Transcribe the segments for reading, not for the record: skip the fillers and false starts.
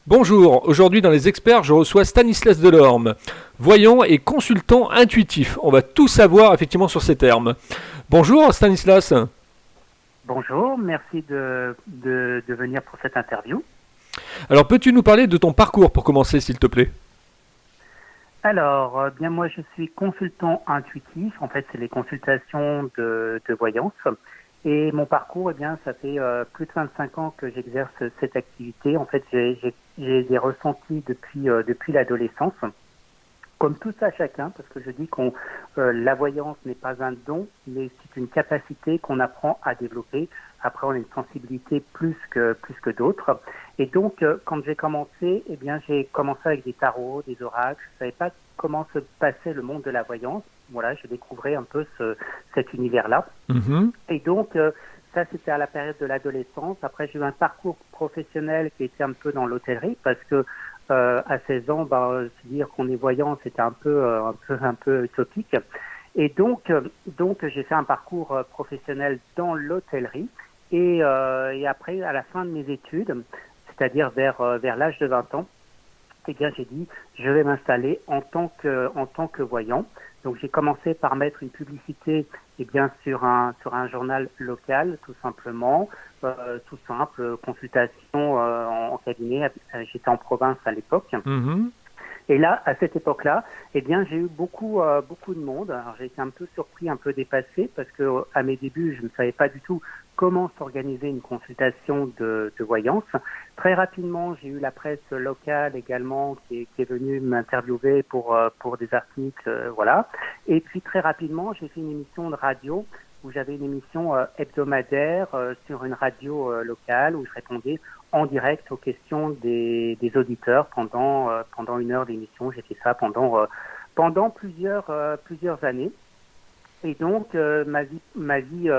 Bonjour, aujourd'hui dans les experts, je reçois Stanislas Delorme, voyant et consultant intuitif. On va tout savoir effectivement sur ces termes. Bonjour Stanislas. Bonjour, merci de venir pour cette interview. Alors peux-tu nous parler de ton parcours pour commencer s'il te plaît? Alors, bien moi je suis consultant intuitif, en fait c'est les consultations de voyance. Et mon parcours, eh bien, ça fait plus de 25 ans que j'exerce cette activité. En fait, j'ai des ressentis depuis l'adolescence. Comme tout ça chacun, parce que je dis qu'on la voyance n'est pas un don, mais c'est une capacité qu'on apprend à développer. Après, on a une sensibilité plus que d'autres. Et donc, quand j'ai commencé, eh bien, j'ai commencé avec des tarots, des oracles. Je savais pas comment se passait le monde de la voyance. Voilà, je découvrais un peu cet univers-là. Mhm. Et donc, ça, c'était à la période de l'adolescence. Après, j'ai eu un parcours professionnel qui était un peu dans l'hôtellerie parce que à 16 ans, se dire qu'on est voyant, c'était un peu utopique. Et donc j'ai fait un parcours professionnel dans l'hôtellerie. Et après, à la fin de mes études, c'est-à-dire vers l'âge de 20 ans, eh bien, j'ai dit, je vais m'installer en tant que voyant. Donc, j'ai commencé par mettre une publicité, eh bien, sur un journal local, tout simplement, tout simple, consultation en cabinet. J'étais en province à l'époque. Mhm. Et là, à cette époque-là, eh bien, j'ai eu beaucoup de monde. Alors, j'ai été un peu surpris, un peu dépassé, parce que à mes débuts, je ne savais pas du tout comment s'organiser une consultation de voyance. Très rapidement, j'ai eu la presse locale également qui est venue m'interviewer pour des articles, voilà. Et puis très rapidement, j'ai fait une émission de radio où j'avais une émission hebdomadaire sur une radio locale où je répondais en direct aux questions des auditeurs pendant 1 heure d'émission. J'ai fait ça pendant plusieurs années. Et donc, ma vie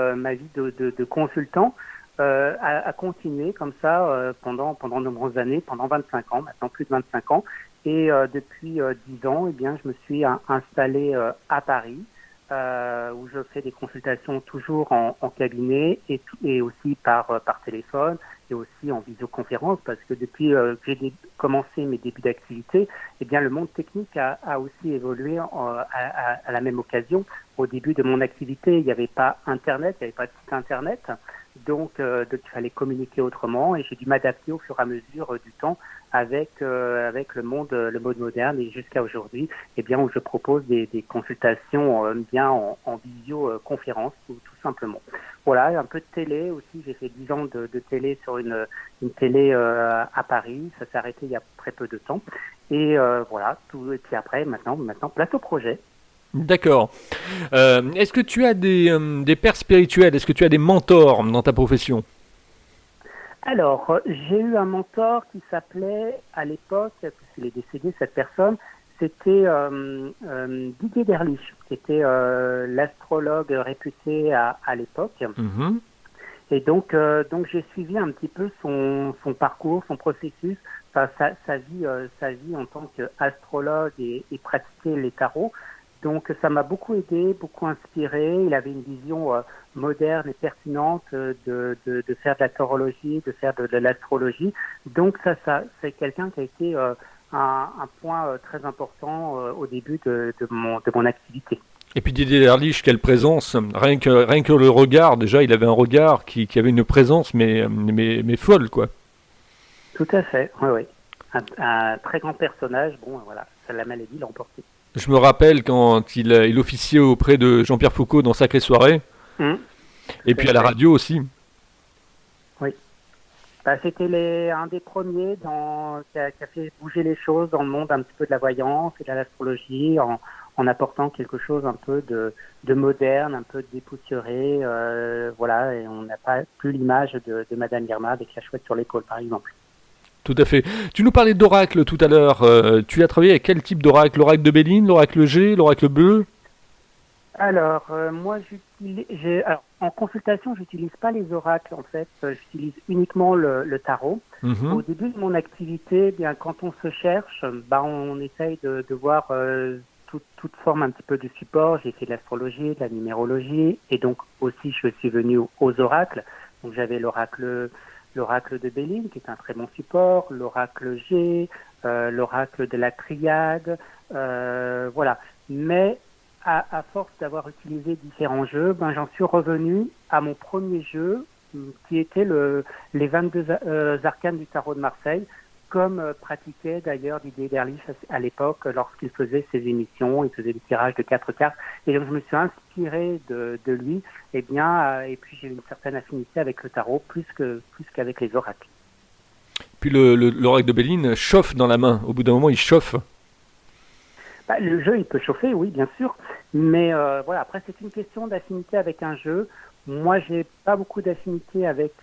de consultant a continué comme ça pendant de nombreuses années, pendant 25 ans, maintenant plus de 25 ans. Et depuis 10 ans, eh bien, je me suis installé à Paris, où je fais des consultations toujours en cabinet et aussi par téléphone et aussi en visioconférence, parce que depuis que j'ai commencé mes débuts d'activité, eh bien, le monde technique a aussi évolué à la même occasion. Au début de mon activité, il n'y avait pas Internet, il n'y avait pas de site Internet, donc il fallait communiquer autrement et j'ai dû m'adapter au fur et à mesure du temps avec le mode moderne et jusqu'à aujourd'hui, eh bien, où je propose des consultations bien en visioconférence, tout simplement. Voilà, un peu de télé aussi. J'ai fait 10 ans de télé sur une télé à Paris. Ça s'est arrêté il y a très peu de temps. Et voilà, tout. Et puis après, maintenant, place au projet. D'accord. Est-ce que tu as des pères spirituels? Est-ce que tu as des mentors dans ta profession? Alors, j'ai eu un mentor qui s'appelait, à l'époque, puisqu'il est décédé, cette personne, c'était Didier Derlich, qui était l'astrologue réputé à l'époque. Mhm. Et donc j'ai suivi un petit peu son parcours, son processus, enfin, sa vie en tant qu'astrologue et pratiquer les tarots. Donc ça m'a beaucoup aidé, beaucoup inspiré. Il avait une vision moderne et pertinente de faire de la tarologie, de faire de l'astrologie. Donc c'est quelqu'un qui a été un point très important au début de mon activité. Et puis Didier Erlich, quelle présence! Rien que le regard, déjà, il avait un regard qui avait une présence, mais folle, quoi. Tout à fait, oui, oui. Un très grand personnage, bon, voilà, ça, la maladie l'a emporté. Je me rappelle quand il officiait auprès de Jean-Pierre Foucault dans Sacrée Soirée, et Tout à puis à la fait, radio aussi. oui. C'était un des premiers qui a fait bouger les choses dans le monde un petit peu de la voyance et de l'astrologie en apportant quelque chose un peu de moderne, un peu dépoussiéré, voilà, et on n'a pas plus l'image de Madame Irma avec la chouette sur l'épaule, par exemple. Tout à fait. Tu nous parlais d'oracle tout à l'heure. Tu as travaillé avec quel type d'oracle? L'oracle de Béline, l'oracle G, l'oracle bleu? Alors, moi, alors, en consultation, j'utilise pas les oracles, en fait. J'utilise uniquement le tarot. Au Mhm. début de mon activité, eh bien, quand on se cherche, on essaye de voir toute forme un petit peu de support. J'ai fait de l'astrologie, de la numérologie, et donc aussi, je suis venu aux oracles. Donc, j'avais l'oracle de Béline, qui est un très bon support, l'oracle G, l'oracle de la triade, voilà. Mais à force d'avoir utilisé différents jeux, j'en suis revenu à mon premier jeu, qui était les 22 arcanes du tarot de Marseille, comme pratiquait d'ailleurs Didier Derlich à l'époque lorsqu'il faisait ses émissions, il faisait des tirages de 4 cartes. Et donc je me suis inspiré de lui, et puis j'ai eu une certaine affinité avec le tarot plus qu'avec les oracles. Puis l'oracle de Béline chauffe dans la main. Au bout d'un moment, il chauffe. Le jeu, il peut chauffer, oui, bien sûr. Mais voilà, après, c'est une question d'affinité avec un jeu. Moi, j'ai pas beaucoup d'affinité avec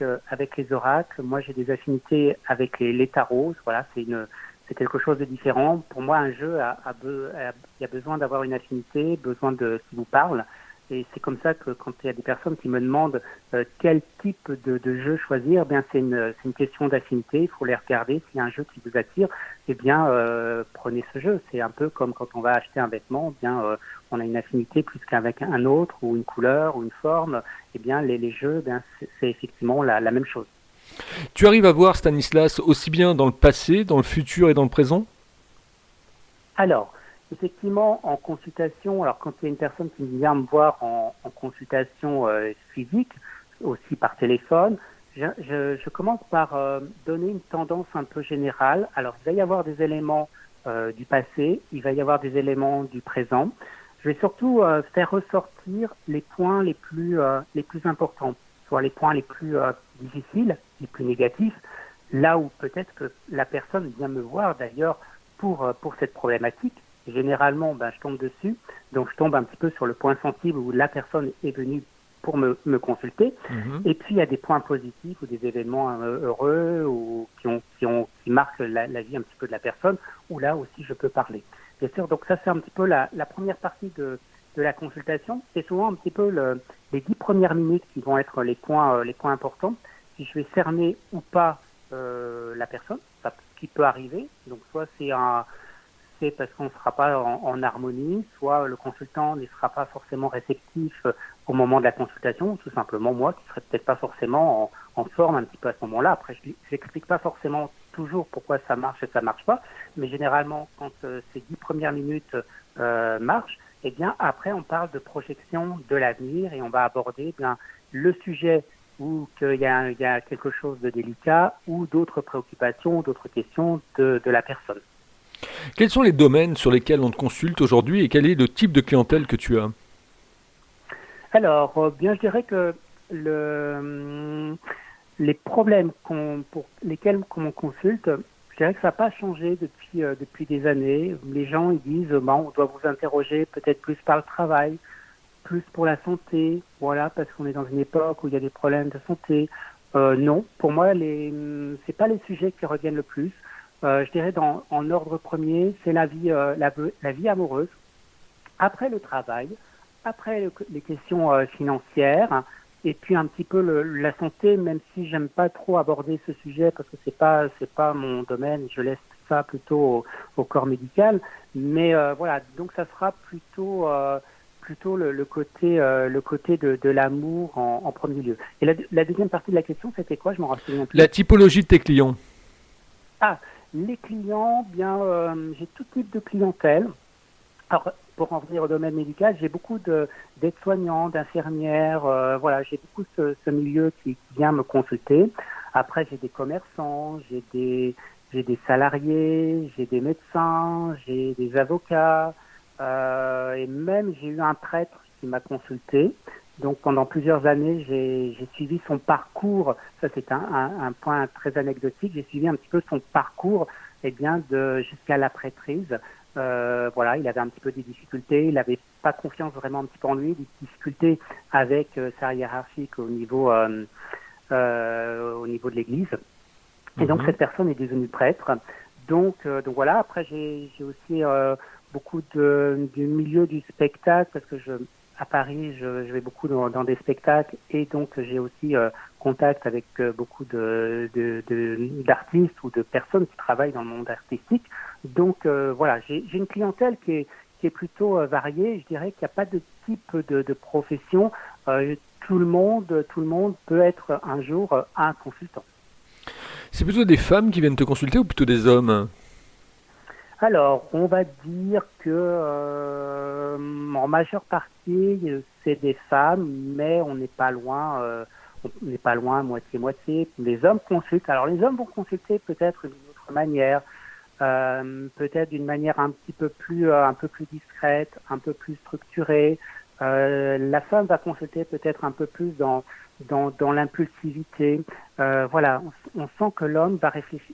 les oracles. Moi, j'ai des affinités avec les tarots. Voilà, c'est quelque chose de différent. Pour moi, un jeu il y a besoin d'avoir une affinité, besoin de qui vous parle. Et c'est comme ça que quand il y a des personnes qui me demandent quel type de jeu choisir, c'est une question d'affinité. Il faut les regarder. S'il y a un jeu qui vous attire, prenez ce jeu. C'est un peu comme quand on va acheter un vêtement. On a une affinité plus qu'avec un autre, ou une couleur, ou une forme. Les jeux, c'est effectivement la même chose. Tu arrives à voir, Stanislas, aussi bien dans le passé, dans le futur et dans le présent? Alors, effectivement, en consultation, alors quand il y a une personne qui vient me voir en consultation physique, aussi par téléphone, je commence par donner une tendance un peu générale. Alors, il va y avoir des éléments du passé, il va y avoir des éléments du présent. Je vais surtout faire ressortir les points les plus importants, soit les points les plus difficiles, les plus négatifs, là où peut-être que la personne vient me voir d'ailleurs pour cette problématique. Généralement, je tombe dessus, donc je tombe un petit peu sur le point sensible où la personne est venue pour me consulter. Et puis il y a des points positifs ou des événements heureux ou qui marquent la vie un petit peu de la personne, où là aussi je peux parler. Bien sûr, donc ça c'est un petit peu la première partie de la consultation. C'est souvent un petit peu les 10 premières minutes qui vont être les points importants. Si je vais cerner ou pas la personne, ça qui peut arriver. Donc soit c'est parce qu'on ne sera pas en harmonie, soit le consultant ne sera pas forcément réceptif au moment de la consultation, ou tout simplement moi qui ne serais peut-être pas forcément en forme un petit peu à ce moment-là. Après, je n'explique pas forcément toujours pourquoi ça marche et ça ne marche pas, mais généralement, quand ces 10 premières minutes marchent, après, on parle de projection de l'avenir et on va aborder le sujet où il y a quelque chose de délicat ou d'autres préoccupations, d'autres questions de la personne. Quels sont les domaines sur lesquels on te consulte aujourd'hui et quel est le type de clientèle que tu as? Alors, je dirais que les problèmes pour lesquels on consulte, je dirais que ça n'a pas changé depuis des années. Les gens ils disent on doit vous interroger peut-être plus par le travail, plus pour la santé, voilà, parce qu'on est dans une époque où il y a des problèmes de santé. Non, pour moi, c'est pas les sujets qui reviennent le plus. Je dirais en ordre premier, c'est la vie amoureuse. Après le travail, après les questions financières, et puis un petit peu la santé, même si j'aime pas trop aborder ce sujet parce que c'est pas mon domaine, je laisse ça plutôt au corps médical. Mais voilà, donc ça sera plutôt le côté de l'amour en premier lieu. Et la deuxième partie de la question, c'était quoi? Je m'en rappelle plus. La typologie de tes clients. Les clients, j'ai tout type de clientèle. Alors, pour en venir au domaine médical, j'ai beaucoup d'aides-soignants, d'infirmières, voilà, j'ai beaucoup ce milieu qui vient me consulter. Après, j'ai des commerçants, j'ai des salariés, j'ai des médecins, j'ai des avocats, et même j'ai eu un prêtre qui m'a consulté. Donc pendant plusieurs années, j'ai suivi son parcours. Ça c'est un point très anecdotique. J'ai suivi un petit peu son parcours, jusqu'à la prêtrise. Voilà, il avait un petit peu des difficultés. Il n'avait pas confiance vraiment un petit peu en lui, des difficultés avec sa hiérarchique au niveau de l'Église. Et donc cette personne est devenue prêtre. Donc voilà. Après j'ai aussi beaucoup du milieu du spectacle parce que à Paris, je vais beaucoup dans des spectacles et donc j'ai aussi contact avec beaucoup d'artistes ou de personnes qui travaillent dans le monde artistique. Donc voilà, j'ai une clientèle qui est plutôt variée. Je dirais qu'il n'y a pas de type de profession. Tout le monde peut être un jour un consultant. C'est plutôt des femmes qui viennent te consulter ou plutôt des hommes? Alors, on va dire que en majeure partie, c'est des femmes, mais on n'est pas loin moitié-moitié. Les hommes consultent. Alors, les hommes vont consulter peut-être d'une autre manière, peut-être d'une manière un peu plus discrète, un peu plus structurée. La femme va consulter peut-être un peu plus dans l'impulsivité. Voilà, on sent que l'homme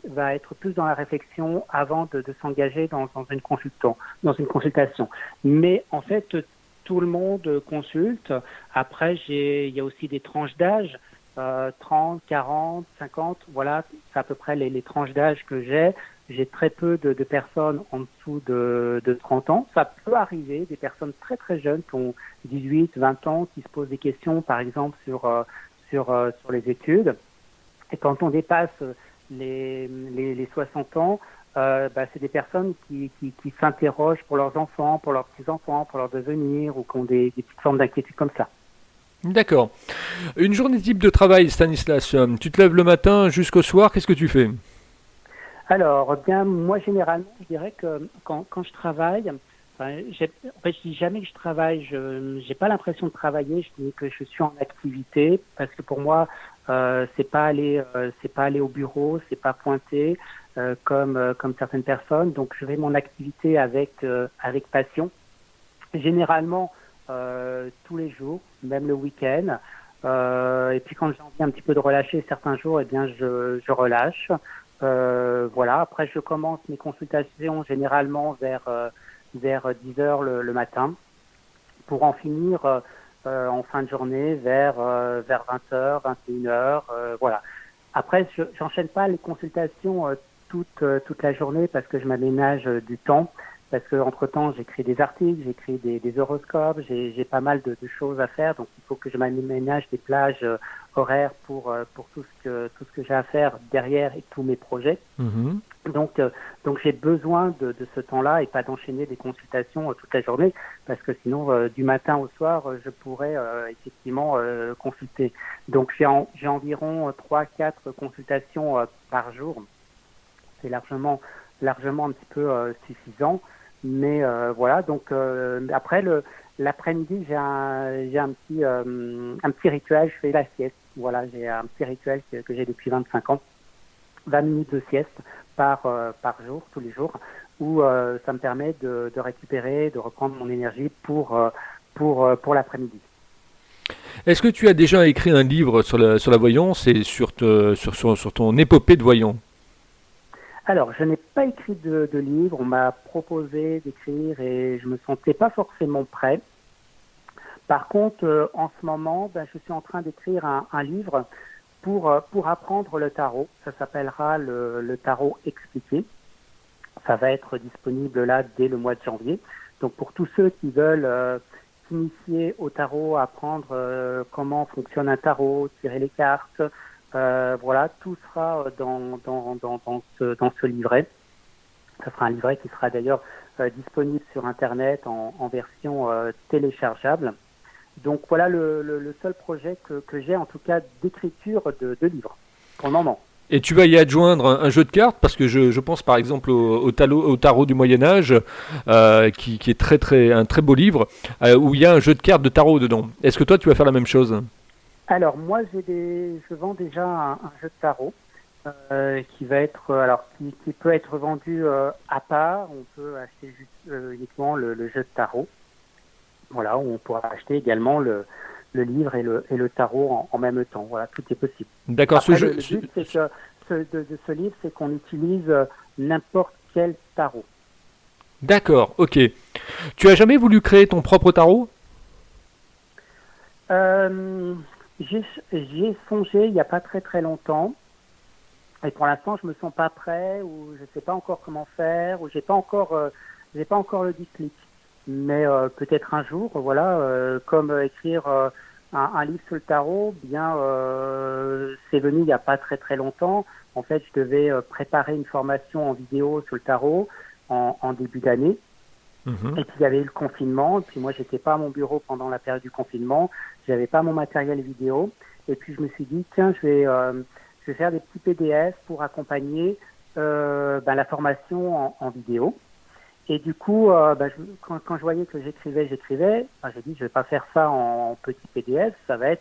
va être plus dans la réflexion avant de s'engager dans une consultation. Mais en fait, tout le monde consulte. Après, il y a aussi des tranches d'âge, 30, 40, 50. Voilà, c'est à peu près les tranches d'âge que j'ai. J'ai très peu de personnes en dessous de 30 ans. Ça peut arriver, des personnes très très jeunes qui ont 18, 20 ans, qui se posent des questions, par exemple, sur les études. Et quand on dépasse les 60 ans, c'est des personnes qui s'interrogent pour leurs enfants, pour leurs petits-enfants, pour leur devenir, ou qui ont des petites formes d'inquiétude comme ça. D'accord. Une journée type de travail, Stanislas. Tu te lèves le matin jusqu'au soir, qu'est-ce que tu fais? Alors, bien, moi, généralement, je dirais que quand je travaille, en fait, je dis jamais que je travaille, je n'ai pas l'impression de travailler, je dis que je suis en activité, parce que pour moi, c'est pas aller au bureau, c'est pas pointer, comme certaines personnes, donc je vais mon activité avec passion, généralement tous les jours, même le week-end. Et puis quand j'ai envie un petit peu de relâcher certains jours, eh bien je relâche. Voilà. Après, je commence mes consultations généralement vers 10 heures le matin, pour en finir en fin de journée vers 20 heures, 21 heures. Voilà. Après, j'enchaîne pas les consultations toute la journée, parce que je m'aménage du temps. Parce que entre temps, j'écris des articles, j'écris des horoscopes, j'ai pas mal de choses à faire, donc il faut que je m'aménage des plages horaires pour tout ce que j'ai à faire derrière et tous mes projets. Mhm. Donc j'ai besoin de ce temps-là, et pas d'enchaîner des consultations toute la journée, parce que sinon du matin au soir je pourrais effectivement consulter. Donc j'ai environ 3-4 consultations par jour. C'est largement un petit peu suffisant. Mais voilà, donc après l'après-midi, j'ai un petit rituel, je fais la sieste. Voilà, j'ai un petit rituel que j'ai depuis 25 ans, 20 minutes de sieste par jour, tous les jours, où ça me permet de récupérer, de reprendre mon énergie pour l'après-midi. Est-ce que tu as déjà écrit un livre sur la voyance et sur ton épopée de voyant? Alors, je n'ai pas écrit de livre, on m'a proposé d'écrire et je me sentais pas forcément prêt. Par contre, en ce moment, je suis en train d'écrire un livre pour apprendre le tarot. Ça s'appellera le tarot expliqué. Ça va être disponible là dès le mois de janvier. Donc pour tous ceux qui veulent s'initier au tarot, apprendre comment fonctionne un tarot, tirer les cartes, voilà, tout sera dans ce livret. Ce sera un livret qui sera d'ailleurs disponible sur Internet en version téléchargeable. Donc voilà le seul projet que j'ai, en tout cas, d'écriture de livre, pour le moment. Et tu vas y adjoindre un jeu de cartes, parce que je pense par exemple au tarot du Moyen-Âge, qui est un très beau livre, où il y a un jeu de cartes de tarot dedans. Est-ce que toi tu vas faire la même chose? Alors moi, je vends déjà un jeu de tarot qui va être, qui peut être vendu à part. On peut acheter juste, uniquement le jeu de tarot. Voilà, on pourra acheter également le livre et le tarot en même temps. Voilà, tout est possible. D'accord, Après, le but, c'est que de ce livre, c'est qu'on utilise n'importe quel tarot. D'accord, ok. Tu as jamais voulu créer ton propre tarot? J'y ai songé il n'y a pas très très longtemps. Et pour l'instant, je me sens pas prêt, ou je sais pas encore comment faire, ou j'ai pas encore le déclic. Mais peut-être un jour, voilà, comme écrire un livre sur le tarot, bien, c'est venu il n'y a pas très très longtemps. En fait, je devais préparer une formation en vidéo sur le tarot en début d'année. Mhm. Et puis il y avait eu le confinement. Et puis moi, j'étais pas à mon bureau pendant la période du confinement. J'avais pas mon matériel vidéo. Et puis je me suis dit, tiens, je je vais faire des petits PDF pour accompagner la formation en vidéo. Et du coup, quand je voyais que j'écrivais, j'ai dit je vais pas faire ça en petit PDF, ça va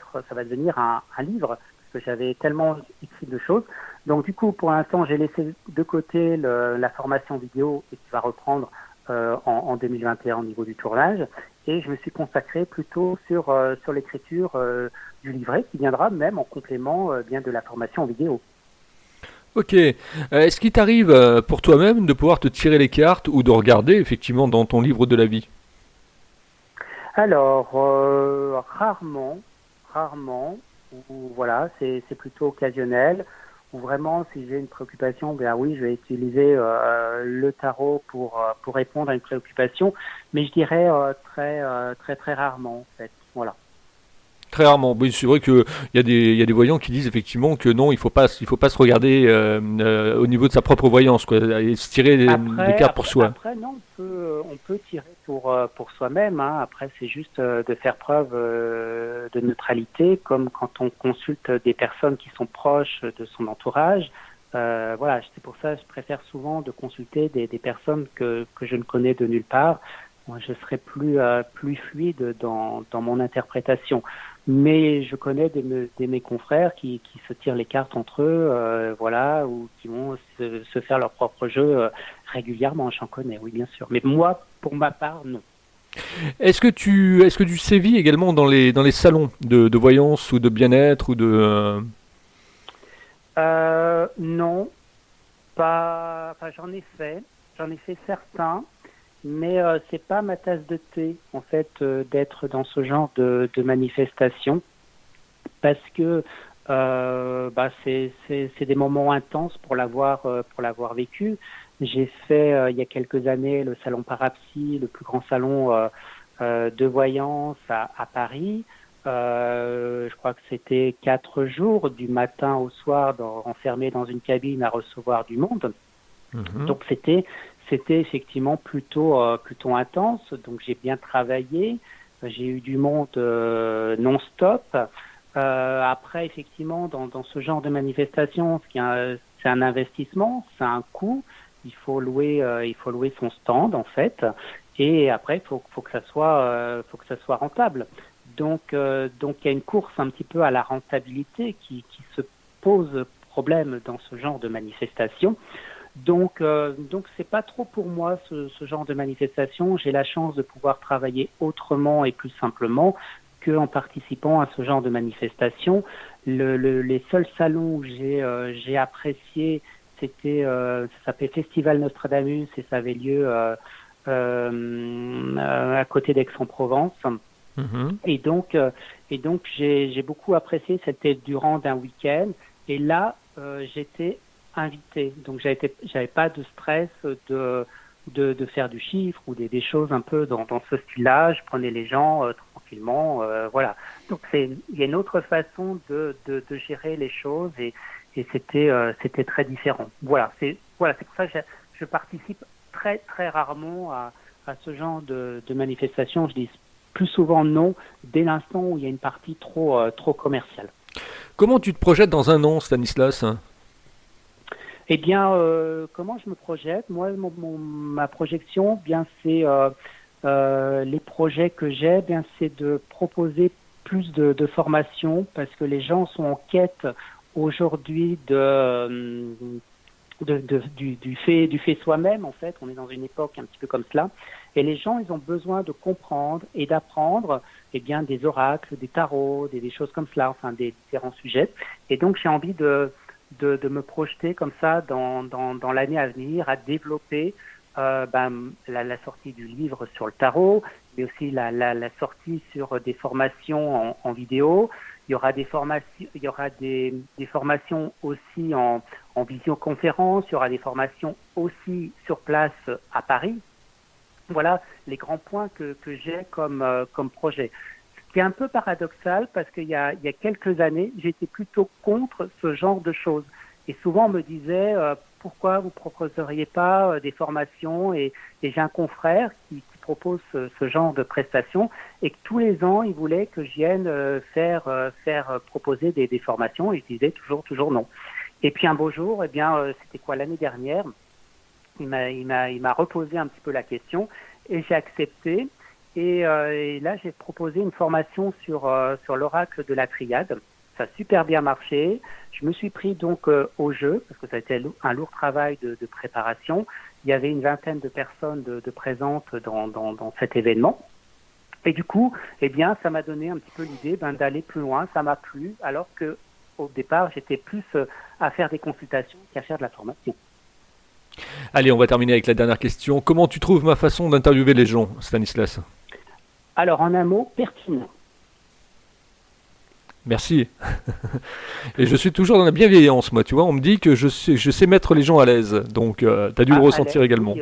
devenir un livre, parce que j'avais tellement écrit de choses. Donc du coup, pour l'instant, j'ai laissé de côté la formation vidéo et qui va reprendre en 2021 au niveau du tournage, et je me suis consacré plutôt sur l'écriture du livret, qui viendra même en complément bien de la formation vidéo. Ok. Est-ce qu'il t'arrive pour toi-même de pouvoir te tirer les cartes ou de regarder effectivement dans ton livre de la vie? Alors, rarement, ou voilà, c'est plutôt occasionnel. Ou vraiment, si j'ai une préoccupation, ben oui, je vais utiliser le tarot pour répondre à une préoccupation, mais je dirais très rarement en fait. Voilà. Très rarement. Oui, c'est vrai qu'il y a des voyants qui disent effectivement que non, il faut pas se regarder au niveau de sa propre voyance, quoi, et se tirer les cartes pour soi. Après, non, on peut tirer pour soi-même, hein. Après, c'est juste de faire preuve de neutralité, comme quand on consulte des personnes qui sont proches de son entourage. Voilà, c'est pour ça que je préfère souvent de consulter des personnes que je ne connais de nulle part. Moi, je serai plus fluide dans mon interprétation. Mais je connais de mes confrères qui se tirent les cartes entre eux, voilà, ou qui vont se faire leur propre jeu régulièrement. J'en connais, oui, bien sûr. Mais moi, pour ma part, non. Est-ce que tu sévis également dans les salons de voyance ou de bien-être ou de Non, pas. Enfin, j'en ai fait certains, mais c'est pas ma tasse de thé, en fait, d'être dans ce genre de manifestation, parce que c'est des moments intenses pour l'avoir vécu. J'ai fait il y a quelques années le salon Parapsy, le plus grand salon de voyance à Paris. Je crois que c'était 4 jours du matin au soir enfermé dans une cabine à recevoir du monde. Mhm. Donc c'était effectivement plutôt intense. Donc j'ai bien travaillé, j'ai eu du monde non-stop. Après effectivement dans ce genre de manifestation, c'est un investissement, c'est un coût. Il faut louer son stand en fait, et après faut que ça soit rentable. Donc il y a une course un petit peu à la rentabilité qui se pose problème dans ce genre de manifestation. Donc c'est pas trop pour moi ce genre de manifestation. J'ai la chance de pouvoir travailler autrement et plus simplement qu'en participant à ce genre de manifestation. Les seuls salons où j'ai apprécié, ça s'appelait Festival Nostradamus et ça avait lieu à côté d'Aix-en-Provence. Mhm. Et donc j'ai beaucoup apprécié. C'était durant d'un week-end et là j'étais invité. Donc j'avais pas de stress de faire du chiffre ou des choses un peu dans ce style-là. Je prenais les gens tranquillement, voilà. Donc il y a une autre façon de gérer les choses et c'était très différent. Voilà, c'est pour ça que je participe très rarement à ce genre de manifestation. Je dis plus souvent non dès l'instant où il y a une partie trop commerciale. Comment tu te projettes dans un an, Stanislas? Eh bien, comment je me projette? Moi, ma projection, bien, c'est les projets que j'ai, bien, c'est de proposer plus de formations parce que les gens sont en quête aujourd'hui du fait soi-même, en fait. On est dans une époque un petit peu comme cela. Et les gens, ils ont besoin de comprendre et d'apprendre, eh bien, des oracles, des tarots, des choses comme cela, enfin, des différents sujets. Et donc, j'ai envie de me projeter comme ça dans l'année à venir, à développer la sortie du livre sur le tarot, mais aussi la sortie sur des formations en vidéo. Il y aura des formations aussi en visioconférence, il y aura des formations aussi sur place à Paris. Voilà les grands points que j'ai comme projet. Ce qui est un peu paradoxal parce qu'il y a quelques années, j'étais plutôt contre ce genre de choses. Et souvent on me disait pourquoi vous ne proposeriez pas des formations et j'ai un confrère qui propose ce genre de prestations et que tous les ans il voulait que je vienne faire proposer des formations et je disais toujours non. Et puis un beau jour, eh bien, c'était quoi l'année dernière, il m'a reposé un petit peu la question et j'ai accepté. Et là, j'ai proposé une formation sur l'oracle de la triade. Ça a super bien marché. Je me suis pris donc au jeu, parce que ça a été un lourd travail de préparation. Il y avait une vingtaine de personnes de présentes dans cet événement. Et du coup, eh bien, ça m'a donné un petit peu l'idée d'aller plus loin. Ça m'a plu, alors que au départ, j'étais plus à faire des consultations qu'à faire de la formation. Allez, on va terminer avec la dernière question. Comment tu trouves ma façon d'interviewer les gens, Stanislas ? Alors, en un mot, pertinent. Merci. Et je suis toujours dans la bienveillance, moi, tu vois. On me dit que je sais mettre les gens à l'aise. Donc, tu as dû le ressentir également. Oui,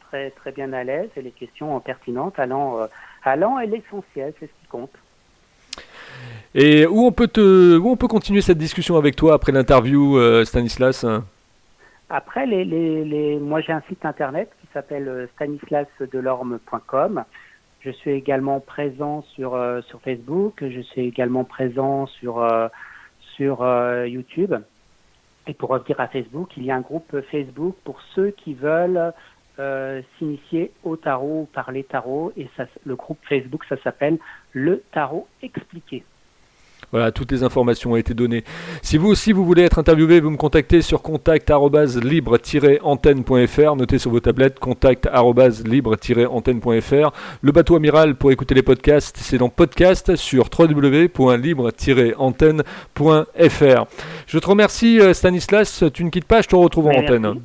très, très bien à l'aise. Et les questions pertinentes, allant est l'essentiel, c'est ce qui compte. Et où on peut continuer cette discussion avec toi après l'interview, Stanislas ? Après, moi, j'ai un site internet qui s'appelle stanislasdelorme.com. Je suis également présent sur Facebook. Je suis également présent sur YouTube. Et pour revenir à Facebook, il y a un groupe Facebook pour ceux qui veulent s'initier au tarot ou parler tarot. Et le groupe Facebook, ça s'appelle Le Tarot Expliqué. Voilà, toutes les informations ont été données. Si vous aussi vous voulez être interviewé, vous me contactez sur contact@libre-antenne.fr. Notez sur vos tablettes contact@libre-antenne.fr. Le bateau amiral pour écouter les podcasts, c'est dans podcast sur www.libre-antenne.fr. Je te remercie Stanislas, tu ne quittes pas, je te retrouve en antenne.